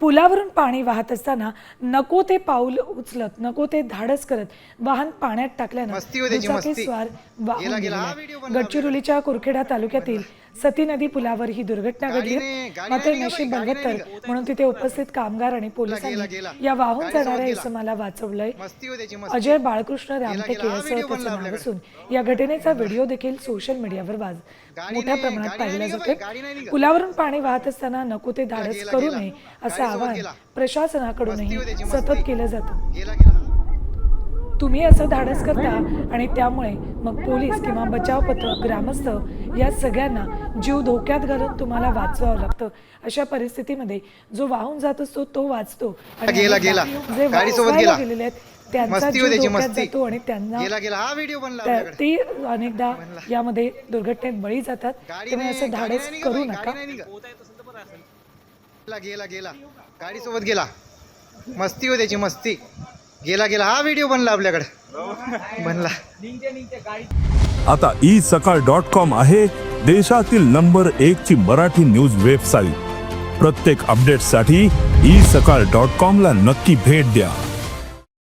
पुलावरून पाणी वाहत असताना नको ते पाऊल उचलत, नको ते धाडस करत वाहन पाण्यात टाकल्यानं दुचाकीस्वार वाहून गेला. गडचिरोलीच्या कुरखेडा तालुक्यातील सती नदी पुलावर ही दुर्घटना घडली. मात्र नशीब बलवत्तर म्हणून तिथे उपस्थित कामगार आणि पोलिसांनी या वाहून जाणाऱ्या इसमाला वाचवलंय. अजय बाळकृष्ण रामटेके असं त्याचं नाव असून या घटनेचा व्हिडिओ देखील सोशल मीडियावर मोठ्या प्रमाणात पाहिला जातोय. पुलावरून पाणी वाहत असताना नको ते धाडस करू नये असं आवाहन प्रशासनाकडूनही सतत केलं जातं. तुम्ही असं धाडस करता आणि त्यामुळे मग पोलीस किंवा बचाव पथक, ग्रामस्थ या सगळ्यांना जीव धोक्यात घालून तुम्हाला वाचवावं लागतं. अशा परिस्थितीमध्ये जो वाहून जात असतो तो वाचतो आणि जे वाचवायला गेलेले आहेत त्यांचा जीव धोक्यात जातो आणि त्यांना ते अनेकदा यामध्ये दुर्घटनेत बळी जातात. त्यामुळे असं धाडस करू नका. गाडी सोबत गेला, मस्ती हो त्याची, मस्ती. गेला हा व्हिडिओ बनला आपल्याकडे, बनला. आता isakal.com आहे देशातील नंबर 1 ची मराठी न्यूज वेबसाईट. प्रत्येक अपडेटसाठी isakal.com ला नक्की भेट द्या.